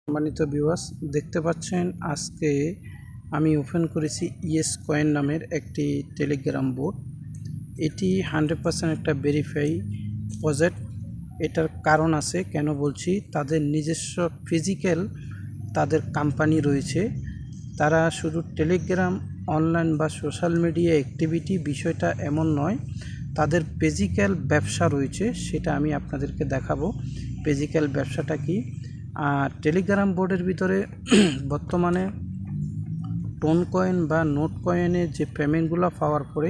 সম্মানিত ভিউয়ার্স, দেখতে পাচ্ছেন আজকে আমি ওপেন করেছি ইয়েস কয়েন নামের একটি টেলিগ্রাম বোট। এটি 100% একটা ভেরিফাই প্রজেক্ট। এটার কারণ আছে, কেন বলছি, তাদের নিজস্ব ফিজিক্যাল তাদের কোম্পানি রয়েছে। তারা শুধু টেলিগ্রাম অনলাইন বা সোশ্যাল মিডিয়া অ্যাক্টিভিটি বিষয়টা এমন নয়, তাদের ফিজিক্যাল ব্যবসা রয়েছে। সেটা আমি আপনাদেরকে দেখাবো ফিজিক্যাল ব্যবসাটা কি। আর টেলিগ্রাম বোর্ডের ভিতরে বর্তমানে টোন কয়েন বা নোট কয়েনের যে পেমেন্টগুলো পাওয়ার পরে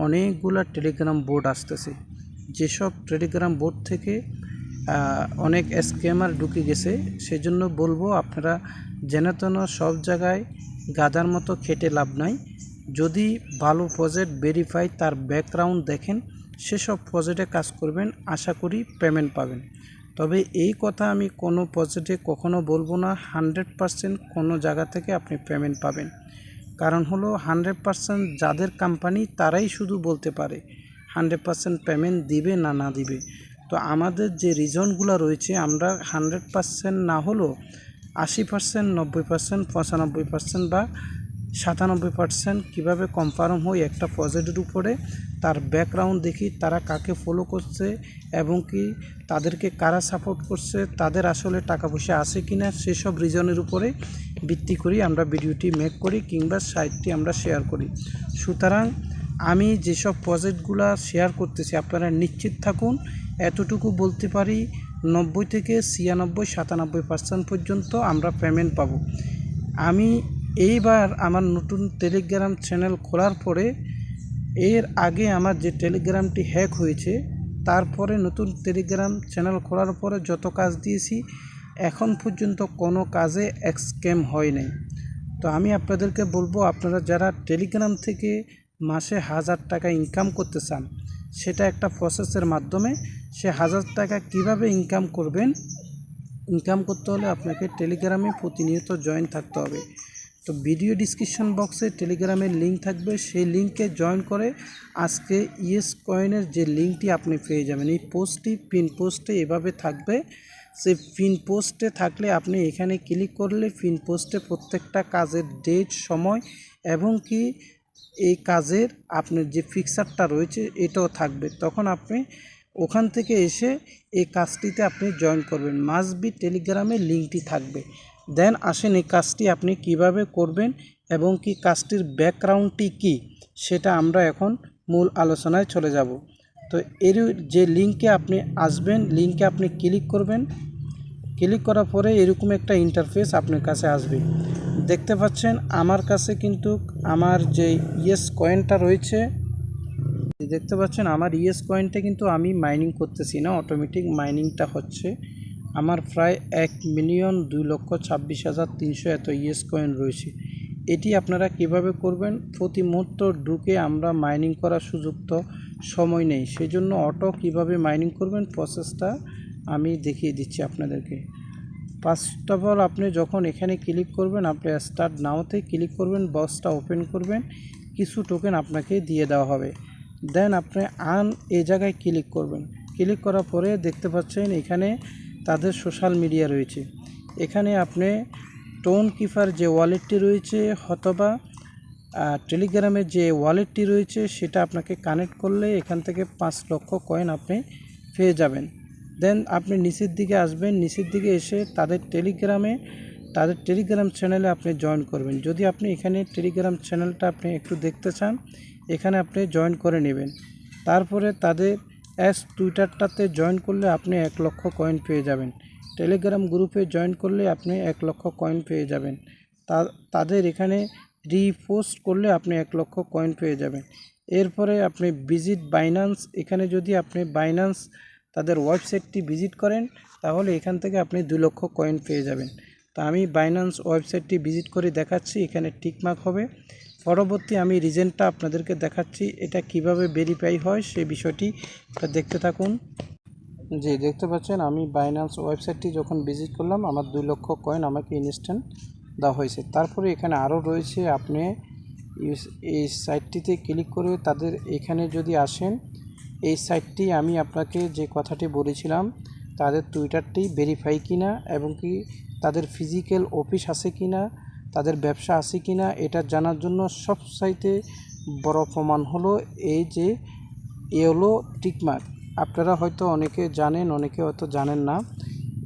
অনেকগুলো টেলিগ্রাম বোর্ড আসতেছে। যেসব টেলিগ্রাম বোর্ড থেকে অনেক স্ক্যামার ঢুকে গেছে। সেজন্য বলবো আপনারা যেন তেন সব জায়গায় গাদার মতো খেটে লাভ নাই। যদি ভালো প্রজেক্ট ভেরিফাই তার ব্যাকগ্রাউন্ড দেখেন, সেসব প্রজেক্টে কাজ করবেন, আশা করি পেমেন্ট পাবেন। তবে এই কথা আমি কোনো প্রজেক্টে কখনো বলবো না 100% কোনো জায়গা থেকে আপনি পেমেন্ট পাবেন। কারণ হলো 100% যাদের কোম্পানি তারাই শুধু বলতে পারে 100% পেমেন্ট দিবে না না দিবে। তো আমাদের যে রিজনগুলো রয়েছে, আমরা 100% না হলেও 80%, 90%, 95% বা 97% কীভাবে কনফার্ম হয় একটা প্রজেক্টের উপরে, তার ব্যাকগ্রাউন্ড দেখি, তারা কাকে ফলো করছে এবং কি তাদেরকে কারা সাপোর্ট করছে, তাদের আসলে টাকা পয়সা আছে কি না, সেসব রিজনের উপরে ভিত্তি করি আমরা ভিডিওটি মেক করি কিংবা সাইটটি আমরা শেয়ার করি। সুতরাং আমি যেসব প্রজেক্টগুলো শেয়ার করতেছি আপনারা নিশ্চিত থাকুন, এতটুকু বলতে পারি 90 থেকে 96, 97% পর্যন্ত আমরা পেমেন্ট পাবো। আমি এইবার আমার নতুন টেলিগ্রাম চ্যানেল খোলার পরে, এর আগে আমার যে টেলিগ্রামটি হ্যাক হয়েছে, তারপরে নতুন টেলিগ্রাম চ্যানেল খোলার পরে যত কাজ দিয়েছি এখন পর্যন্ত কোনো কাজে স্ক্যাম হয় নাই। তো আমি আপনাদেরকে বলবো, আপনারা যারা টেলিগ্রাম থেকে মাসে 1000 টাকা ইনকাম করতে চান, সেটা একটা প্রসেসের মাধ্যমে সে 1000 টাকা কিভাবে ইনকাম করবেন। ইনকাম করতে হলে আপনাকে টেলিগ্রামে প্রতিনিয়ত জয়েন থাকতে হবে। তো ভিডিও ডিসক্রিপশন বক্সে টেলিগ্রামের লিঙ্ক থাকবে, সেই লিঙ্কে জয়েন করে আজকে ইয়েস কয়েনের যে লিঙ্কটি আপনি পেয়ে যাবেন। এই পোস্টটি পিন পোস্টে এভাবে থাকবে। সেই পিন পোস্টে থাকলে আপনি এখানে ক্লিক করলে পিন পোস্টে প্রত্যেকটা কাজের ডেট, সময় এবং কি এই কাজের আপনার যে ফিক্সারটা রয়েছে এটাও থাকবে। তখন আপনি ওখান থেকে এসে এই কাজটিতে আপনি জয়েন করবেন। মাস্ট বি টেলিগ্রামে লিঙ্কটি থাকবে। দেন আসেন এই কাজটি আপনি কিভাবে করবেন এবং কি কাজটির ব্যাকগ্রাউন্ডটি কি, সেটা আমরা এখন মূল আলোচনায় চলে যাব। তো এর যে লিঙ্কে আপনি আসবেন, লিঙ্কে আপনি ক্লিক করবেন। ক্লিক করার পরে এরকম একটা ইন্টারফেস আপনার কাছে আসবে। দেখতে পাচ্ছেন আমার কাছে কিন্তু আমার যে ইয়েস কয়েনটা রয়েছে, দেখতে পাচ্ছেন আমার ইয়েস কয়েনটা কিন্তু আমি মাইনিং করতেছি না, অটোমেটিক মাইনিংটা হচ্ছে। আমার প্রায় 1,02,26,300 এত ইয়েস কয়েন রয়েছে। এটি আপনারা কিভাবে করবেন, প্রতি মুহূর্ত ঢুকে আমরা মাইনিং করার সুযোগ তো সময় নেই, সেজন্য অটো কিভাবে মাইনিং করবেন প্রসেসটা আমি দেখিয়ে দিচ্ছি আপনাদেরকে। ফার্স্ট অফ অল আপনি যখন এখানে ক্লিক করবেন, আপনি স্টার্ট নাওতে ক্লিক করবেন, বক্সটা ওপেন করবেন, কিছু টোকেন আপনাকে দিয়ে দেওয়া হবে। দেন আপনি এই জায়গায় ক্লিক করবেন। ক্লিক করার পরে দেখতে পাচ্ছেন এখানে তাদের সোশ্যাল মিডিয়া রয়েছে। এখানে আপনি টোন কিপার যে ওয়ালেটটি রয়েছে অথবা টেলিগ্রামের যে ওয়ালেটটি রয়েছে সেটা আপনাকে কানেক্ট করলে এখান থেকে 5 লক্ষ কয়েন আপনি পেয়ে যাবেন। দেন আপনি নিচের দিকে আসবেন, নিচের দিকে এসে তাদের টেলিগ্রাম চ্যানেলে আপনি জয়েন করবেন। যদি আপনি এখানে টেলিগ্রাম চ্যানেলটা আপনি একটু দেখতে চান, এখানে আপনি জয়েন করে নেবেন। তারপরে তাদের টুইটারটাতে জয়েন করলে আপনি 1 লক্ষ কয়েন পেয়ে যাবেন। টেলিগ্রাম গ্রুপে জয়েন করলে আপনি 1 লক্ষ কয়েন পেয়ে যাবেন। তাদের এখানে রিপোস্ট করলে আপনি 1 লক্ষ কয়েন পেয়ে যাবেন। এরপরে আপনি ভিজিট বাইন্যান্স, এখানে যদি আপনি বাইন্যান্স তাদের ওয়েবসাইটটি ভিজিট করেন তাহলে এখান থেকে আপনি 2 লক্ষ কয়েন পেয়ে যাবেন। তা আমি বাইন্যান্স ওয়েবসাইটটি ভিজিট করে দেখাচ্ছি, এখানে টিকমার্ক হবে। পরবর্তী আমি রিজনটা আপনাদেরকে দেখাচ্ছি, এটা কিভাবে ভেরিফাই হয় সেই বিষয়টি দেখতে থাকুন। জি, দেখতে পাচ্ছেন আমি বাইন্যান্স ওয়েবসাইটটি যখন ভিজিট করলাম, আমার 2 লক্ষ কয়েন আমাকে ইনস্ট্যান্ট দেওয়া হয়েছে। তারপরে এখানে আরও রয়েছে, আপনি এই সাইটটিতে ক্লিক করে তাদের এখানে যদি আসেন, এই সাইটটি আমি আপনাকে যে কথাটি বলেছিলাম, তাদের টুইটারটি ভেরিফাই কিনা এবং কি তাদের ফিজিক্যাল অফিস আছে কি না, তাদের ব্যবসা আছে কি না, এটা জানার জন্য সবচাইতে বড় প্রমাণ হলো এই যে ইয়েলো টিকমার্ক। আপনারা হয়তো অনেকে জানেন, অনেকে হয়তো জানেন না।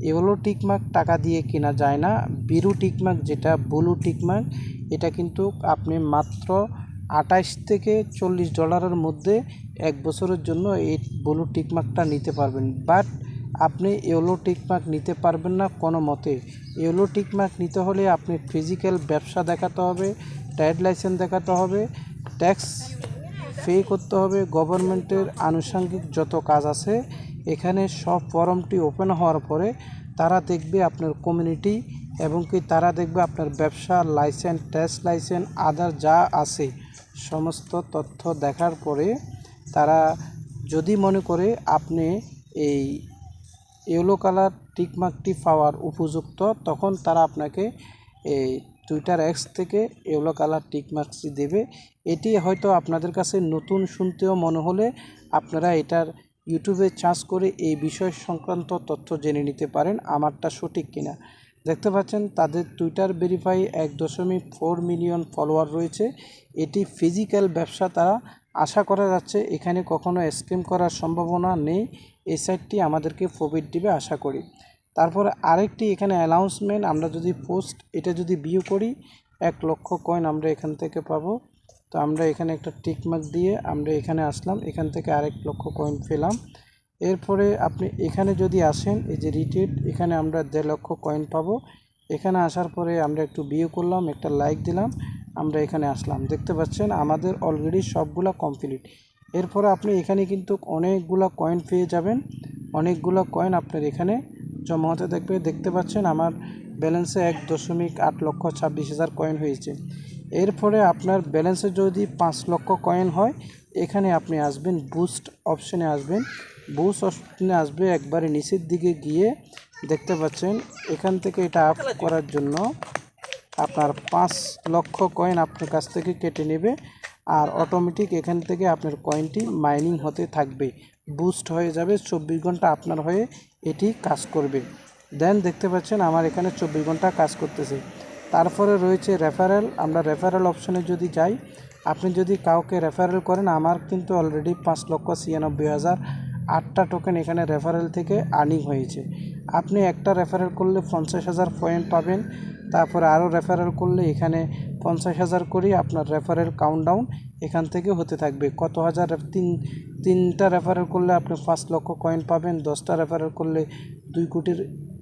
ইয়েলো টিকমার্ক টাকা দিয়ে কেনা যায় না। ব্লু টিকমার্ক, যেটা ব্লু টিকমার্ক, এটা কিন্তু আপনি মাত্র 28 থেকে $40 মধ্যে 1 বছরের জন্য এই ব্লু টিকমার্কটা নিতে পারবেন। বাট আপনি ইয়েলো টিকমার্ক নিতে পারবেন না কোনো মতে। ইয়েলো টিকমার্ক নিতে হলে আপনি ফিজিক্যাল ব্যবসা দেখাতে হবে, ট্রেড লাইসেন্স দেখাতে হবে, ট্যাক্স পে করতে হবে, গভর্নমেন্টের আনুষঙ্গিক যত কাজ আছে এখানে সব ফর্মটি ওপেন হওয়ার পরে তারা দেখবে আপনার কমিউনিটি এবং কি তারা দেখবে আপনার ব্যবসা লাইসেন্স, ট্যাক্স লাইসেন্স, আদার যা আছে সমস্ত তথ্য দেখার পরে তারা যদি মনে করে আপনি এই ইয়েলো কালার টিকমার্কটি পাওয়ার উপযুক্ত, তখন তারা আপনাকে এই টুইটার এক্স থেকে ইয়েলো কালার টিকমার্কটি দেবে। এটি হয়তো আপনাদের কাছে নতুন শুনতেও মনে হলে আপনারা এটার ইউটিউবে সার্চ করে এই বিষয় সংক্রান্ত তথ্য জেনে নিতে পারেন আমারটা সঠিক কিনা। দেখতে পাচ্ছেন তাদের টুইটার ভেরিফাই 1.4 মিলিয়ন ফলোয়ার রয়েছে। এটি ফিজিক্যাল ব্যবসা, তারা আশা করা যাচ্ছে এখানে কখনো স্ক্যাম করার সম্ভাবনা নেই। এই সাইটটি আমাদেরকে প্রফিট দিবে আশা করি। তারপর আরেকটি এখানে অ্যানাউন্সমেন্ট, আমরা যদি পোস্ট এটা যদি ভিউ করি 1 লক্ষ কয়েন আমরা এখান থেকে পাবো। তো আমরা এখানে একটা টিকমার্ক দিয়ে আমরা এখানে আসলাম, এখান থেকে 1 লক্ষ কয়েন পেলাম। এরপরে আপনি এখানে যদি আসেন, এই যে রিটেট, এখানে আমরা 1.5 লক্ষ কয়েন পাবো। এখানে আসার পরে আমরা একটু ভিউ করলাম, একটা লাইক দিলাম, আমরা এখানে আসলাম। দেখতে পাচ্ছেন আমাদের অলরেডি সবগুলা কমপ্লিট। এরপরে আপনি এখানে কিন্তু অনেকগুলো কয়েন পেয়ে যাবেন, অনেকগুলো কয়েন আপনার এখানে জমা হতে থাকবে। দেখতে পাচ্ছেন আমার ব্যালেন্সে 1.26 লক্ষ কয়েন হয়েছে। এরপরে আপনার ব্যালেন্সে যদি 5 লক্ষ কয়েন হয়, এখানে আপনি আসবেন বুস্ট অপশনে আসবেন। বুস্ট অপশনে আসবে একবারে নিচের দিকে গিয়ে দেখতে পাচ্ছেন এখান থেকে এটা আপ করার জন্য আপনার 5 লক্ষ কয়েন আপনার কাছ থেকে কেটে নেবে আর অটোমেটিক এখান থেকে আপনার কয়েনটি মাইনিং হতে থাকবে, বুস্ট হয়ে যাবে। 24 ঘন্টা আপনার হয়ে এটি কাজ করবে। দেন দেখতে পাচ্ছেন আমার এখানে 24 ঘন্টা কাজ করতেছে। তারপরে রয়েছে রেফারেল। আমরা রেফারেল অপশনে যদি যাই, আপনি যদি কাউকে রেফারেল করেন, আমার কিন্তু অলরেডি 5,96,008টা টোকেন এখানে রেফারেল থেকে আর্নিং হয়েছে। আপনি একটা রেফারেল করলে 50,000 পয়েন্ট পাবেন। তারপরে আরও রেফারেল করলে এখানে 50,000 করে আপনার রেফারেল কাউন্টডাউন এখান থেকে হতে থাকবে। কত হাজার, তিনটা রেফারেল করলে আপনি 5 লক্ষ কয়েন পাবেন, 10টা রেফারেল করলে 2 কোটির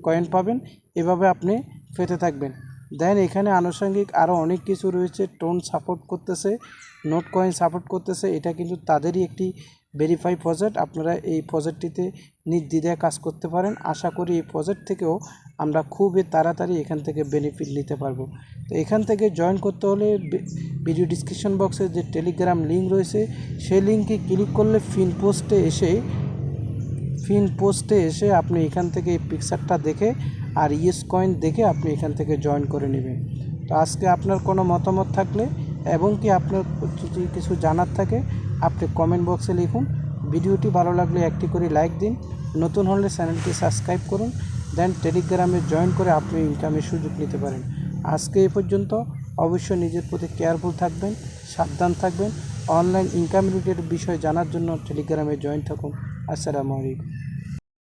কয়েন পাবেন, এভাবে আপনি পেতে থাকবেন। দেন এখানে আনুষঙ্গিক আরও অনেক কিছু রয়েছে। টোন সাপোর্ট করতেছে, নোট কয়েন সাপোর্ট করতেছে, এটা কিন্তু তাদেরই একটি ভেরিফাই প্রজেক্ট। আপনারা এই প্রজেক্টটিতে নির্দ্বিধায় কাজ করতে পারেন। আশা করি এই প্রজেক্ট থেকেও আমরা খুবই তাড়াতাড়ি এখান থেকে বেনিফিট নিতে পারবো। তো এখান থেকে জয়েন করতে হলে ভিডিও ডিসক্রিপশন বক্সে যে টেলিগ্রাম লিঙ্ক রয়েছে সেই লিঙ্কে ক্লিক করলে ফিন পোস্টে এসে আপনি এখান থেকে এই পিকচারটা দেখে আর ইয়েস কয়েন দেখে আপনি এখান থেকে জয়েন করে নেবেন। তো আজকে আপনার কোনো মতামত থাকলে এবং কি আপনার যদি কিছু জানার থাকে আপনি কমেন্ট বক্সে লিখুন। ভিডিওটি ভালো লাগলে একটি করে লাইক দিন, নতুন হলে চ্যানেলটি সাবস্ক্রাইব করুন। দেন টেলিগ্রামে জয়েন করে আপনি ইনকামের সুযোগ নিতে পারেন। আজকে এই পর্যন্ত। অবশ্যই নিজের প্রতি কেয়ারফুল থাকবেন, সাবধান থাকবেন। অনলাইন ইনকাম রিলেটেড বিষয় জানার জন্য টেলিগ্রামে জয়েন থাকুন। আসসালামু আলাইকুম।